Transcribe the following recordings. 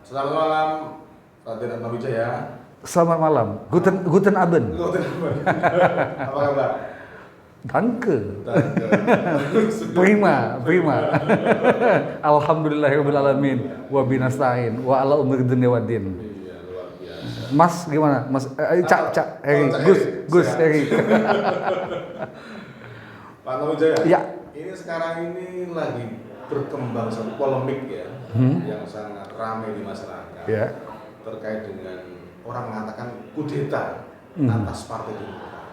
Selamat malam, Raden Atmawijaya. Selamat malam. Guten Abend. Guten Abend. Apa kabar? Danke. Danke. Prima. Alhamdulillahirabbil alamin wa binastain wa ala umri dunya waddin. Iya, luar biasa. Mas gimana? Mas Cak Eri, Gus Eri. Pak Atmawijaya. Ya. Ini sekarang ini lagi berkembang satu polemik ya, yang sangat ramai di masyarakat. Ya. Terkait dengan orang mengatakan kudeta atas Partai Demokrat.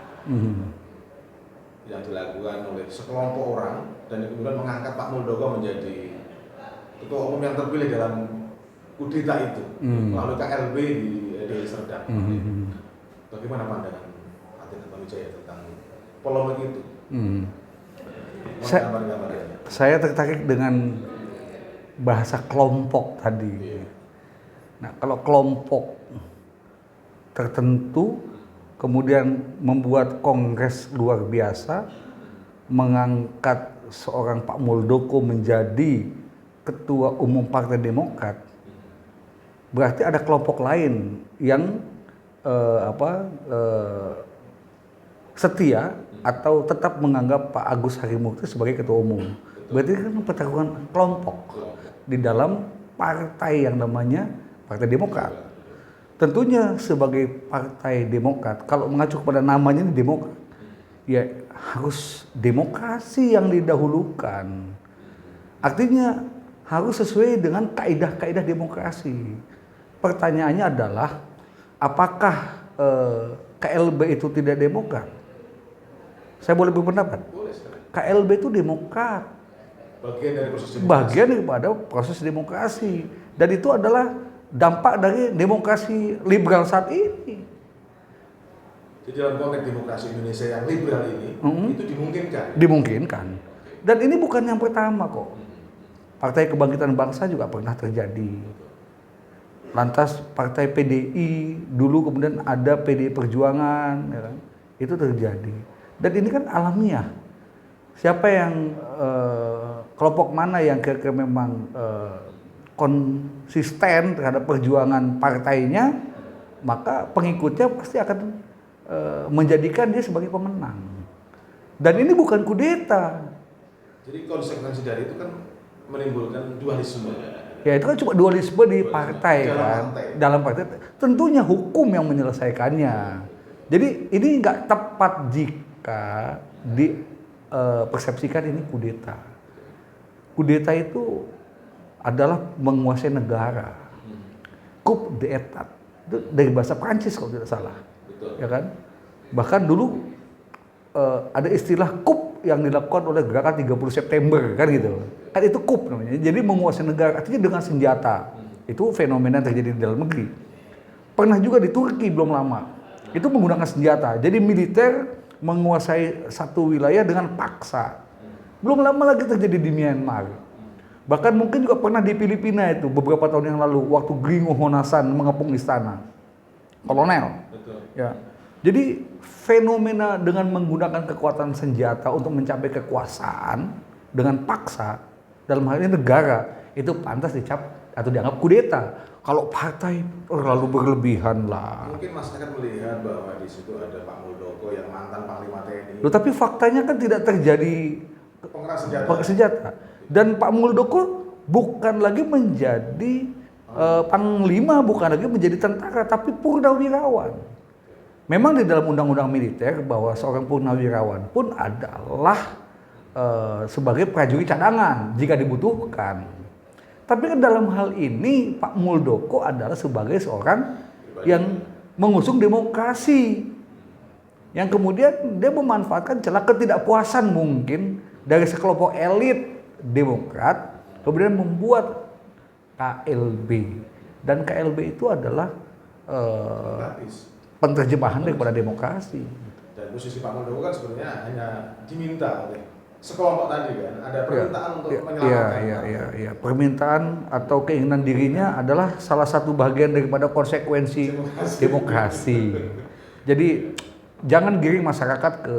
Yang dilakukan oleh sekelompok orang dan kemudian mengangkat Pak Muldoko menjadi ketua umum yang terpilih dalam kudeta itu melalui KLB di Deli Serdang. Bagaimana pandangan Raden Atmawijaya tentang polemik itu? Saya tertarik dengan bahasa kelompok tadi. Nah, kalau kelompok tertentu kemudian membuat kongres luar biasa, mengangkat seorang Pak Muldoko menjadi ketua umum Partai Demokrat, berarti ada kelompok lain yang setia atau tetap menganggap Pak Agus Harimurti sebagai ketua umum. Berarti kan pertarungan kelompok di dalam partai yang namanya Partai Demokrat. Tentunya sebagai Partai Demokrat, kalau mengacu kepada namanya ini Demokrat, ya harus demokrasi yang didahulukan. Artinya harus sesuai dengan kaidah-kaidah demokrasi. Pertanyaannya adalah, apakah KLB itu tidak demokrat? Saya boleh berpendapat? KLB itu demokrat. Bagian daripada proses demokrasi. Dan itu adalah dampak dari demokrasi liberal saat ini. Jadi dalam konteks demokrasi Indonesia yang liberal ini, itu dimungkinkan? Dimungkinkan. Dan ini bukan yang pertama kok. Partai Kebangkitan Bangsa juga pernah terjadi. Lantas Partai PDI, dulu kemudian ada PDI Perjuangan, ya kan? Itu terjadi. Dan ini kan alamiah. Siapa yang, kelompok mana yang kira-kira memang konsisten terhadap perjuangan partainya, maka pengikutnya pasti akan menjadikan dia sebagai pemenang. Dan ini bukan kudeta. Jadi konsekuensi dari itu kan menimbulkan dualisme. Ya itu kan cuma dualisme di partai kan, dalam partai. Tentunya hukum yang menyelesaikannya. Jadi ini nggak tepat jika dipersepsikan ini kudeta. Kudeta itu adalah menguasai negara. Coup d'état. Itu dari bahasa Prancis kalau tidak salah. Betul. Ya kan? Bahkan dulu ada istilah coup yang dilakukan oleh gerakan 30 September kan gitu. Kan itu coup namanya. Jadi menguasai negara artinya dengan senjata. Itu fenomena yang terjadi di dalam negeri. Pernah juga di Turki belum lama. Itu menggunakan senjata. Jadi militer menguasai satu wilayah dengan paksa. Belum lama lagi terjadi di Myanmar. Bahkan mungkin juga pernah di Filipina itu beberapa tahun yang lalu waktu Gringo Honasan mengepung istana. Kolonel. Betul. Ya. Jadi fenomena dengan menggunakan kekuatan senjata untuk mencapai kekuasaan dengan paksa dalam hal ini negara itu pantas dicap atau dianggap kudeta. Kalau partai terlalu berlebihan lah. Mungkin masyarakat melihat bahwa di situ ada Pak Muldoko yang mantan Panglima TNI. Loh, tapi faktanya kan tidak terjadi pengeras senjata. Dan Pak Muldoko bukan lagi menjadi panglima, bukan lagi menjadi tentara, tapi purnawirawan. Memang di dalam undang-undang militer bahwa seorang purnawirawan pun adalah sebagai prajurit cadangan jika dibutuhkan. Tapi kan dalam hal ini Pak Muldoko adalah sebagai seorang yang mengusung demokrasi. Yang kemudian dia memanfaatkan celah ketidakpuasan mungkin dari sekelompok elit Demokrat, kemudian membuat KLB. Dan KLB itu adalah penerjemahan daripada demokrasi. Dan posisi Pak Muldoko kan sebenarnya hanya diminta oleh sekelompok tadi kan, ada permintaan untuk menyelamatkan. Iya. Permintaan atau keinginan dirinya adalah salah satu bagian daripada konsekuensi demokrasi. Jadi jangan giring masyarakat ke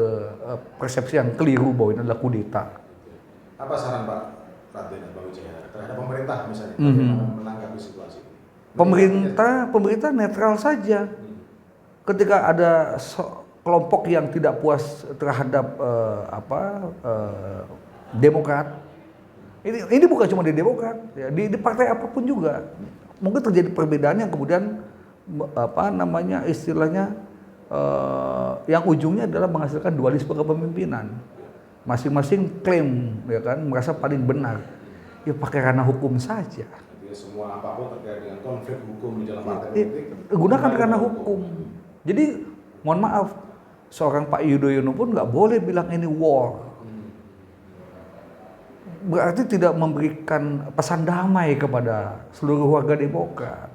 persepsi yang keliru bahwa ini adalah kudeta. Apa saran Pak Raden Atmawijaya terhadap pemerintah misalnya, bagaimana menanggapi situasi ini? Pemerintah netral saja. Ketika ada kelompok yang tidak puas terhadap Demokrat, ini bukan cuma di Demokrat, ya, di partai apapun juga mungkin terjadi perbedaan yang kemudian istilahnya yang ujungnya adalah menghasilkan dualisme kepemimpinan. Masing-masing klaim, ya kan, merasa paling benar. Ya pakai ranah hukum saja. Jadi semua apapun terkait dengan konflik hukum di dalam partai politik gunakan ranah hukum. Jadi mohon maaf, seorang Pak Yudhoyono pun nggak boleh bilang ini war. Berarti tidak memberikan pesan damai kepada seluruh warga Demokrat.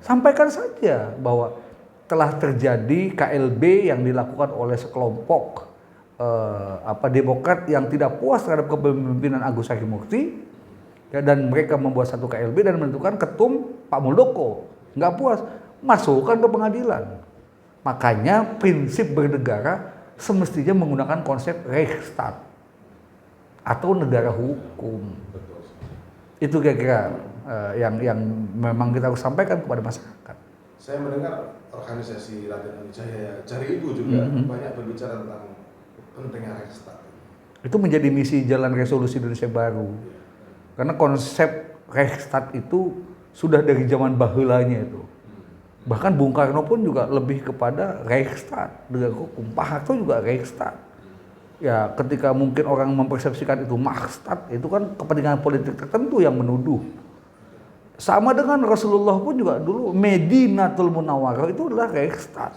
Sampaikan saja bahwa telah terjadi KLB yang dilakukan oleh sekelompok Demokrat yang tidak puas terhadap kepemimpinan Agus Harimurti, ya, dan mereka membuat satu KLB dan menentukan ketum Pak Muldoko. Nggak puas, masukkan ke pengadilan. Makanya prinsip bernegara semestinya menggunakan konsep Rechtsstaat atau negara hukum. Itu kira-kira yang memang kita harus sampaikan kepada masyarakat. Saya mendengar organisasi Raden Wijaya Jari Ibu juga banyak berbicara tentang pentingnya Rechtsstaat. Itu menjadi misi Jalan Resolusi Indonesia Baru. Karena konsep Rechtsstaat itu sudah dari zaman bahulanya itu. Bahkan Bung Karno pun juga lebih kepada Rechtsstaat, negara hukum. Pak Harto juga Rechtsstaat. Ya, ketika mungkin orang mempersepsikan itu Machtstaat, itu kan kepentingan politik tertentu yang menuduh. Sama dengan Rasulullah pun juga dulu Medinatul Munawwarah itu adalah Rechtsstaat.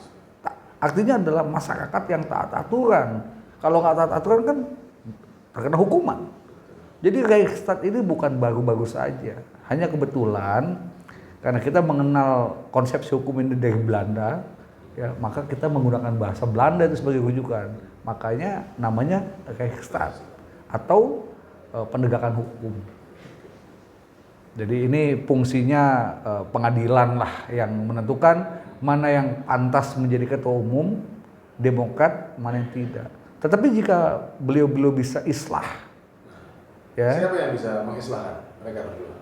Artinya adalah masyarakat yang taat aturan. Kalau nggak taat aturan kan terkena hukuman. Jadi Rechtsstaat ini bukan baru-baru saja. Hanya kebetulan karena kita mengenal konsepsi hukum ini dari Belanda, ya, maka kita menggunakan bahasa Belanda itu sebagai rujukan. Makanya namanya Rechtsstaat atau penegakan hukum. Jadi ini fungsinya pengadilan lah yang menentukan mana yang pantas menjadi ketua umum Demokrat, mana yang tidak. Tetapi jika beliau bisa islah, ya. Siapa yang bisa mengislahkan mereka berdua?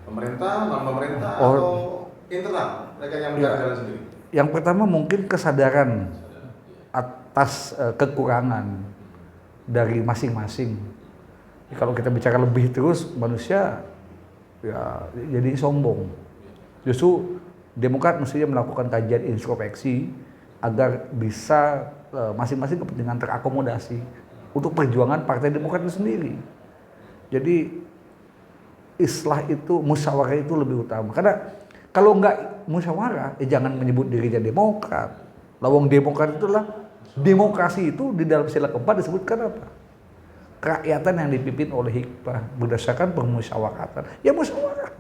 Pemerintah, non-pemerintah, atau internal? Mereka yang jalan sendiri? Yang pertama mungkin kesadaran atas kekurangan dari masing-masing. Kalau kita bicara lebih terus, manusia ya jadi sombong. Justru Demokrat mestinya melakukan kajian introspeksi agar bisa masing-masing kepentingan terakomodasi untuk perjuangan Partai Demokrat itu sendiri. Jadi islah itu, musyawarah itu lebih utama. Karena kalau nggak musyawarah, jangan menyebut dirinya Demokrat. Lawang Demokrat itulah demokrasi itu di dalam sila keempat disebutkan apa? Kerakyatan yang dipimpin oleh hikmah berdasarkan permusyawaratan. Ya musyawarah.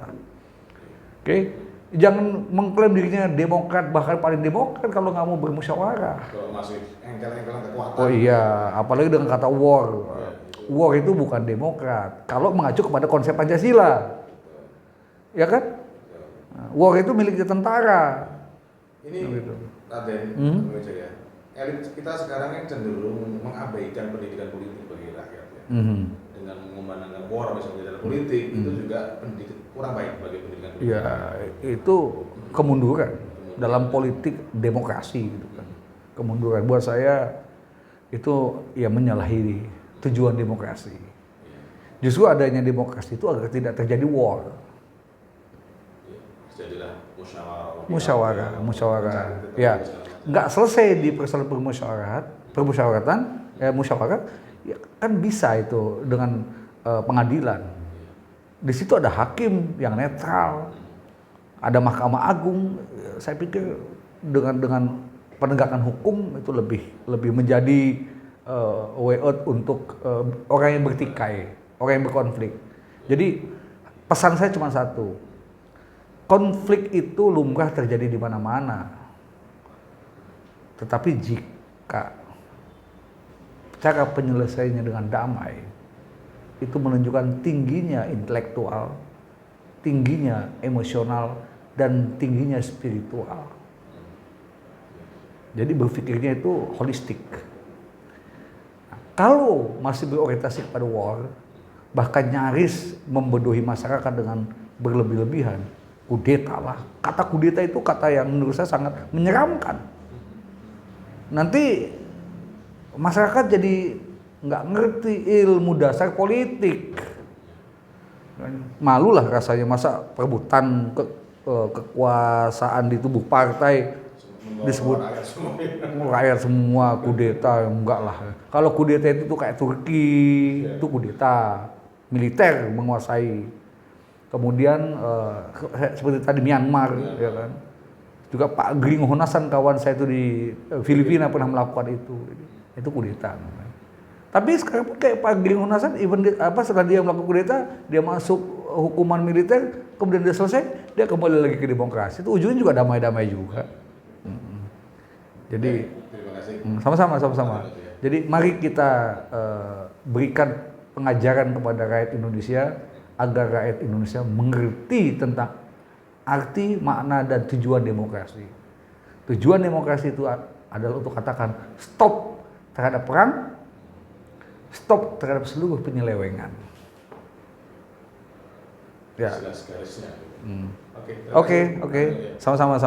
Oke. Jangan mengklaim dirinya Demokrat, bahkan paling Demokrat kalau nggak mau bermusyawarah. Kalau masih engkel-engkelan kekuatan. Oh iya, apalagi dengan kata war. War itu bukan Demokrat. Kalau mengacu kepada konsep Pancasila, ya kan? War itu miliknya tentara. Ini Raden Wijaya, elit kita sekarang yang cenderung mengabaikan pendidikan politik bagi rakyat, ya. Dengan mengumandangkan war misalnya dalam politik, itu juga pendidikan kurang baik bagi pendidikan politik. Ya, itu kemunduran dalam politik demokrasi gitu kan. Kemunduran buat saya itu ya menyalahi tujuan demokrasi. Justru adanya demokrasi itu agar tidak terjadi war. Jadilah musyawarah. Ya, nggak selesai di persoalan permusyawaratan, musyawarah, ya kan bisa itu dengan pengadilan. Di situ ada hakim yang netral, ada Mahkamah Agung. Saya pikir dengan penegakan hukum itu lebih menjadi way out untuk orang yang bertikai, orang yang berkonflik. Jadi pesan saya cuma satu, konflik itu lumrah terjadi di mana-mana. Tetapi jika cara penyelesaiannya dengan damai, itu menunjukkan tingginya intelektual, tingginya emosional, dan tingginya spiritual. Jadi berpikirnya itu holistik. Kalau masih berorientasi pada war, bahkan nyaris membodohi masyarakat dengan berlebih-lebihan, kudeta lah. Kata kudeta itu kata yang menurut saya sangat menyeramkan. Nanti masyarakat jadi nggak ngerti ilmu dasar politik. Malulah rasanya masa perebutan kekuasaan di tubuh partai disebut rakyat semua kudeta, enggak lah. Kalau kudeta itu tuh kayak Turki, itu kudeta militer menguasai. Kemudian seperti tadi Myanmar, ya kan. Juga Pak Gring Honasan kawan saya itu di Filipina pernah melakukan itu kudeta. Tapi sekarang pun kayak Pak Gring Honasan, setelah dia melakukan kudeta, dia masuk hukuman militer, kemudian dia selesai, dia kembali lagi ke demokrasi. Itu ujungnya juga damai-damai juga. Jadi sama-sama. Jadi mari kita berikan pengajaran kepada rakyat Indonesia agar rakyat Indonesia mengerti tentang arti, makna, dan tujuan demokrasi. Tujuan demokrasi itu adalah untuk katakan stop terhadap perang, stop terhadap seluruh penyelewengan. Ya. Oke. Oke. Sama-sama.